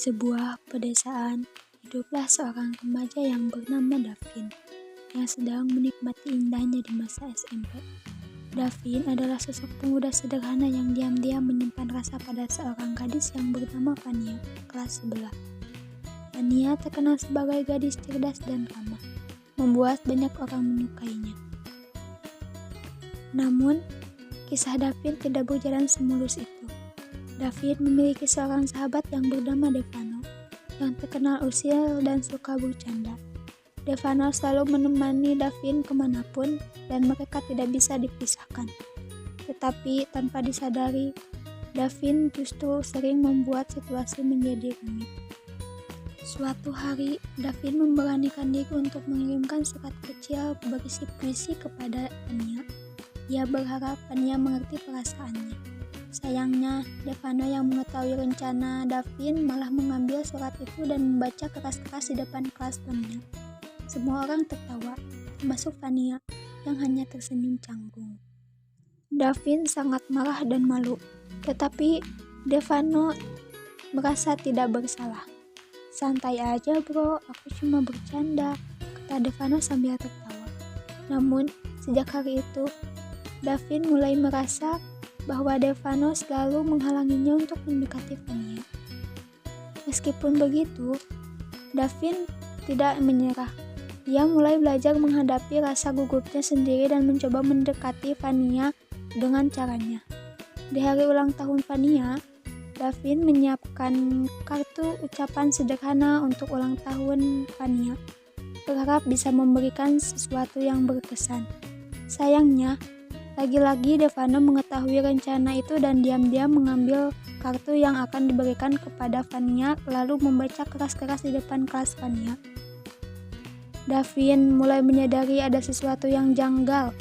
sebuah pedesaan, hiduplah seorang remaja yang bernama Davin, yang sedang menikmati indahnya di masa SMP. Davin adalah sosok pemuda sederhana yang diam-diam menyimpan rasa pada seorang gadis yang bernama Fania, kelas sebelah. Fania terkenal sebagai gadis cerdas dan ramah, membuat banyak orang menyukainya. Namun, kisah Davin tidak berjalan semulus itu. Davin memiliki seorang sahabat yang bernama Devano, yang terkenal usil dan suka bercanda. Devano selalu menemani Davin kemanapun dan mereka tidak bisa dipisahkan. Tetapi tanpa disadari, Davin justru sering membuat situasi menjadi rumit. Suatu hari, Davin memberanikan diri untuk mengirimkan surat kecil berisi puisi kepada Fania. Ia berharap Fania mengerti perasaannya. Sayangnya, Devano yang mengetahui rencana Davin malah mengambil surat itu dan membaca keras-keras di depan kelas Fania. Semua orang tertawa, termasuk Fania yang hanya tersenyum canggung. Davin sangat marah dan malu, tetapi Devano merasa tidak bersalah. "Santai aja bro, aku cuma bercanda," kata Devano sambil tertawa. Namun, sejak hari itu, Davin mulai merasa bahwa Devano selalu menghalanginya untuk mendekati Fania. Meskipun begitu, Davin tidak menyerah. Ia mulai belajar menghadapi rasa gugupnya sendiri dan mencoba mendekati Fania dengan caranya. Di hari ulang tahun Fania, Davin menyiapkan kartu ucapan sederhana untuk ulang tahun Fania, berharap bisa memberikan sesuatu yang berkesan. Sayangnya, lagi-lagi Devano mengetahui rencana itu dan diam-diam mengambil kartu yang akan diberikan kepada Fania lalu membaca keras-keras di depan kelas Fania. Davin mulai menyadari ada sesuatu yang janggal.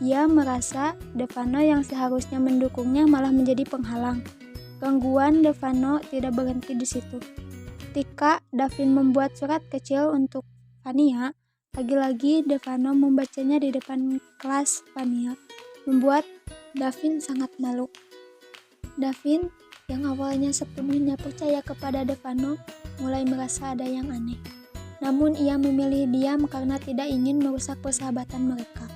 Ia merasa Devano yang seharusnya mendukungnya malah menjadi penghalang. Gangguan Devano tidak berhenti di situ. Ketika Davin membuat surat kecil untuk Fania, lagi-lagi Devano membacanya di depan kelas Fania, membuat Davin sangat malu. Davin, yang awalnya sepenuhnya percaya kepada Devano, mulai merasa ada yang aneh. Namun ia memilih diam karena tidak ingin merusak persahabatan mereka.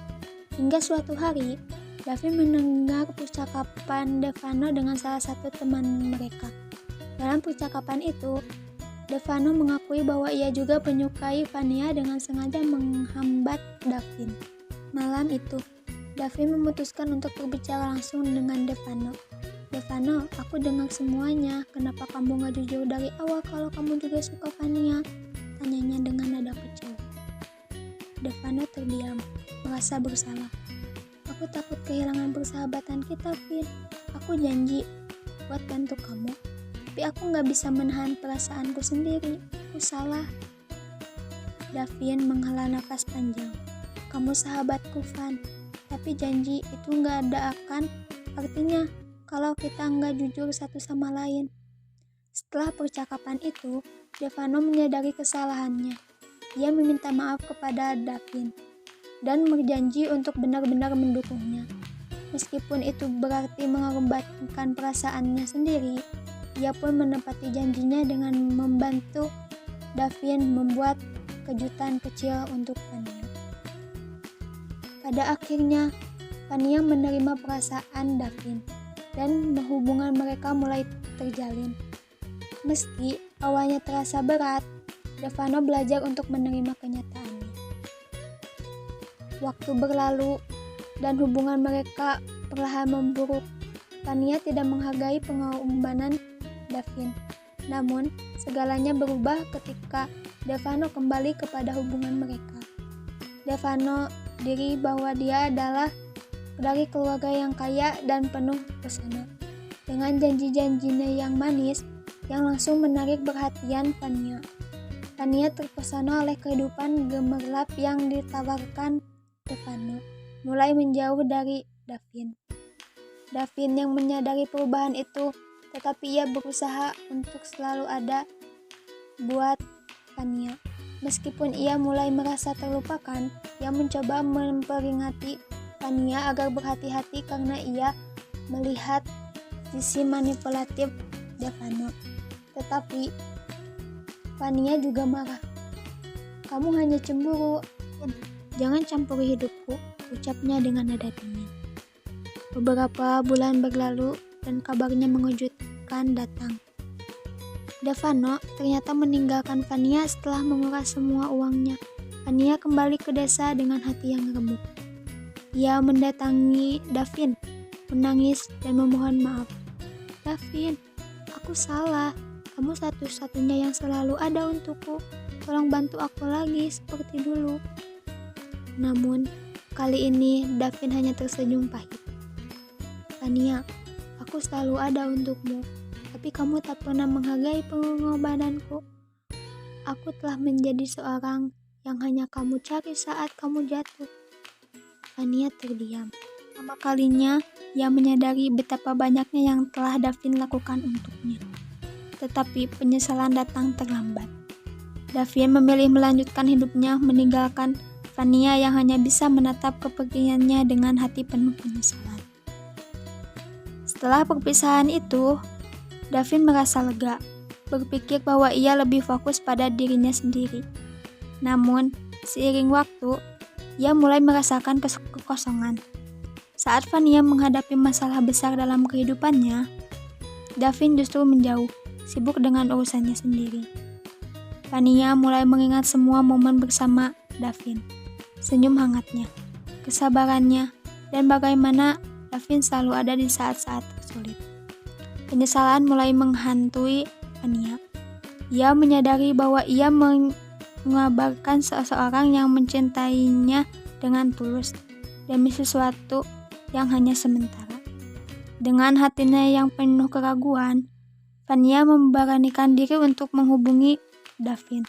Hingga suatu hari, Davin mendengar percakapan Devano dengan salah satu teman mereka. Dalam percakapan itu, Devano mengakui bahwa ia juga menyukai Fania dengan sengaja menghambat Davin. Malam itu, Davin memutuskan untuk berbicara langsung dengan Devano. "Devano, aku dengar semuanya. Kenapa kamu gak jujur dari awal kalau kamu juga suka Fania?" tanyanya dengan nada kecewa. Devano terdiam, merasa bersalah. "Aku takut kehilangan persahabatan kita, Vin. Aku janji buat bantu kamu. Tapi aku gak bisa menahan perasaanku sendiri. Aku salah." Davin menghela nafas panjang. "Kamu sahabatku, Van. Tapi janji itu gak ada akan artinya kalau kita gak jujur satu sama lain." Setelah percakapan itu, Devano menyadari kesalahannya. Ia meminta maaf kepada Davin dan berjanji untuk benar-benar mendukungnya. Meskipun itu berarti mengorbankan perasaannya sendiri, ia pun menepati janjinya dengan membantu Davin membuat kejutan kecil untuk Fania. Pada akhirnya, Fania menerima perasaan Davin dan hubungan mereka mulai terjalin. Meski awalnya terasa berat, Devano belajar untuk menerima kenyataannya. Waktu berlalu dan hubungan mereka perlahan memburuk. Fania tidak menghargai pengorbanan Davin. Namun, segalanya berubah ketika Devano kembali kepada hubungan mereka. Devano diri bahwa dia adalah dari keluarga yang kaya dan penuh pesona. Dengan janji-janjinya yang manis, yang langsung menarik perhatian Fania. Fania terpesona oleh kehidupan gemerlap yang ditawarkan Devano, mulai menjauh dari Davin. Davin yang menyadari perubahan itu, tetapi ia berusaha untuk selalu ada buat Fania. Meskipun ia mulai merasa terlupakan, ia mencoba memperingati Fania agar berhati-hati karena ia melihat sisi manipulatif Devano. Tetapi Fania juga marah. Kamu hanya cemburu. Jangan campuri hidupku, ucapnya dengan nada dingin. Beberapa bulan berlalu dan kabarnya mengejutkan datang. Stefano ternyata meninggalkan Fania setelah menguras semua uangnya. Fania kembali ke desa dengan hati yang remuk. Ia mendatangi Davin, menangis dan memohon maaf. Davin, aku salah. Kamu satu-satunya yang selalu ada untukku. Tolong bantu aku lagi seperti dulu. Namun, kali ini Davin hanya tersenyum pahit. Fania, aku selalu ada untukmu, tapi kamu tak pernah menghargai pengorbananku. Aku telah menjadi seorang yang hanya kamu cari saat kamu jatuh. Fania terdiam. Pertama kalinya, ia menyadari betapa banyaknya yang telah Davin lakukan untuknya. Tetapi penyesalan datang terlambat. Davin memilih melanjutkan hidupnya, meninggalkan Fania yang hanya bisa menatap kepergiannya dengan hati penuh penyesalan. Setelah perpisahan itu, Davin merasa lega, berpikir bahwa ia lebih fokus pada dirinya sendiri. Namun, seiring waktu, ia mulai merasakan kekosongan. Saat Fania menghadapi masalah besar dalam kehidupannya, Davin justru menjauh, sibuk dengan urusannya sendiri. Fania mulai mengingat semua momen bersama Davin. Senyum hangatnya, kesabarannya, dan bagaimana Davin selalu ada di saat-saat sulit. Penyesalan mulai menghantui Fania. Ia menyadari bahwa ia mengabarkan seseorang yang mencintainya dengan tulus demi sesuatu yang hanya sementara. Dengan hatinya yang penuh keraguan, Fania memberanikan diri untuk menghubungi Davin.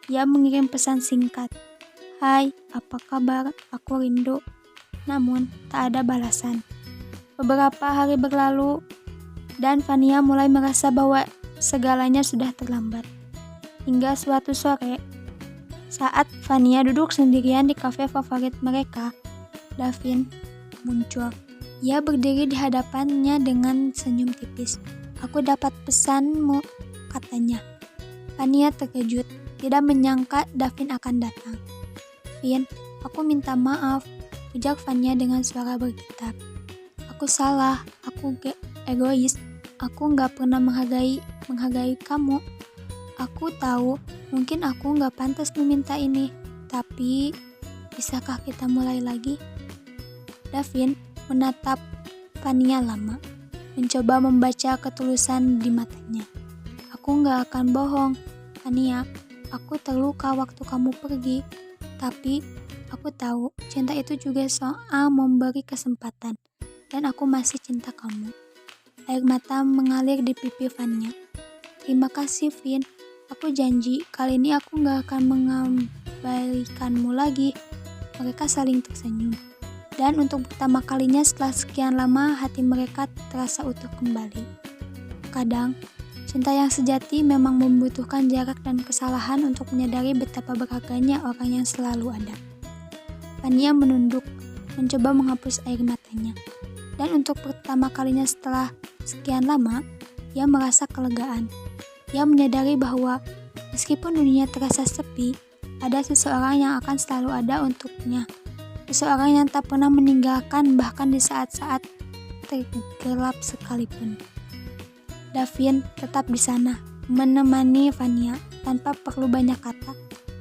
Ia mengirim pesan singkat. Hai, apa kabar? Aku rindu. Namun, tak ada balasan. Beberapa hari berlalu, dan Fania mulai merasa bahwa segalanya sudah terlambat. Hingga suatu sore, saat Fania duduk sendirian di kafe favorit mereka, Davin muncul. Ia berdiri di hadapannya dengan senyum tipis. Aku dapat pesanmu, katanya. Fania terkejut, tidak menyangka Davin akan datang. Vin, aku minta maaf, ujar Fania dengan suara bergetar. Aku salah, aku egois, aku gak pernah menghargai kamu. Aku tahu, mungkin aku gak pantas meminta ini, tapi bisakah kita mulai lagi? Davin menatap Fania lama, mencoba membaca ketulusan di matanya. Aku gak akan bohong, Fania, aku terluka waktu kamu pergi. Tapi, aku tahu cinta itu juga soal memberi kesempatan, dan aku masih cinta kamu. Air mata mengalir di pipi Fania. Terima kasih, Vin. Aku janji, kali ini aku gak akan mengabaikanmu lagi. Mereka saling tersenyum. Dan untuk pertama kalinya setelah sekian lama, hati mereka terasa utuh kembali. Kadang, cinta yang sejati memang membutuhkan jarak dan kesalahan untuk menyadari betapa berharganya orang yang selalu ada. Fania menunduk, mencoba menghapus air matanya. Dan untuk pertama kalinya setelah sekian lama, ia merasa kelegaan. Ia menyadari bahwa meskipun dunia terasa sepi, ada seseorang yang akan selalu ada untuknya. Seseorang yang tak pernah meninggalkan bahkan di saat-saat tergelap sekalipun. Davin tetap di sana, menemani Fania tanpa perlu banyak kata.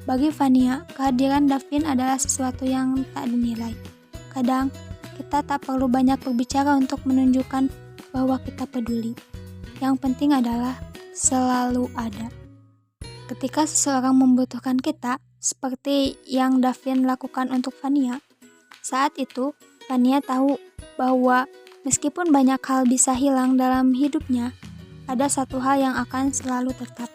Bagi Fania, kehadiran Davin adalah sesuatu yang tak dinilai. Kadang, kita tak perlu banyak berbicara untuk menunjukkan bahwa kita peduli. Yang penting adalah selalu ada. Ketika seseorang membutuhkan kita, seperti yang Davin lakukan untuk Fania, saat itu Fania tahu bahwa meskipun banyak hal bisa hilang dalam hidupnya, ada satu hal yang akan selalu tetap.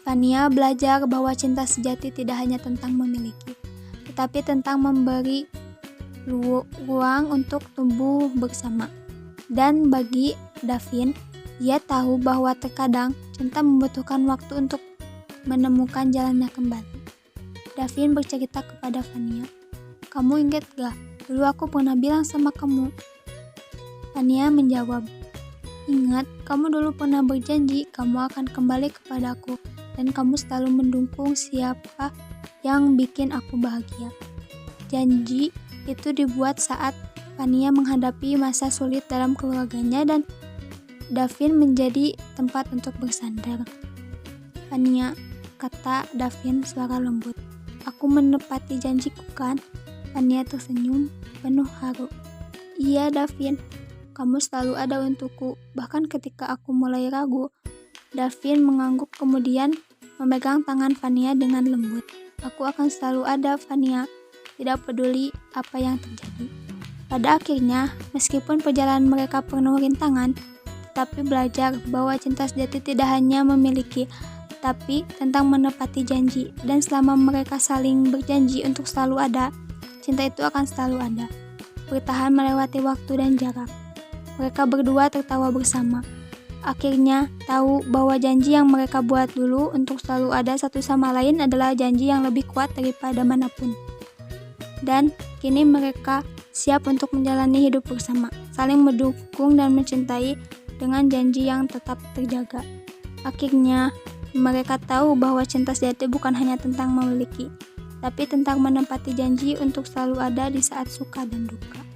Fania belajar bahwa cinta sejati tidak hanya tentang memiliki, tetapi tentang memberi ruang untuk tumbuh bersama. Dan bagi Davin, ia tahu bahwa terkadang cinta membutuhkan waktu untuk menemukan jalannya kembali. Davin bercerita kepada Fania, kamu ingat gak? Dulu aku pernah bilang sama kamu. Fania menjawab, ingat, kamu dulu pernah berjanji kamu akan kembali kepadaku dan kamu selalu mendukung siapa yang bikin aku bahagia. Janji itu dibuat saat Vania menghadapi masa sulit dalam keluarganya dan Davin menjadi tempat untuk bersandar. Vania, kata Davin suara lembut. Aku menepati janjiku kan? Vania tersenyum penuh haru. Iya Davin, kamu selalu ada untukku, bahkan ketika aku mulai ragu. Davin mengangguk kemudian memegang tangan Vania dengan lembut. Aku akan selalu ada, Vania, tidak peduli apa yang terjadi. Pada akhirnya, meskipun perjalanan mereka penuh rintangan, tetapi belajar bahwa cinta sejati tidak hanya memiliki, tapi tentang menepati janji. Dan selama mereka saling berjanji untuk selalu ada, cinta itu akan selalu ada, bertahan melewati waktu dan jarak. Mereka berdua tertawa bersama. Akhirnya tahu bahwa janji yang mereka buat dulu untuk selalu ada satu sama lain adalah janji yang lebih kuat daripada manapun. Dan kini mereka siap untuk menjalani hidup bersama, saling mendukung dan mencintai dengan janji yang tetap terjaga. Akhirnya mereka tahu bahwa cinta sejati bukan hanya tentang memiliki, tapi tentang menepati janji untuk selalu ada di saat suka dan duka.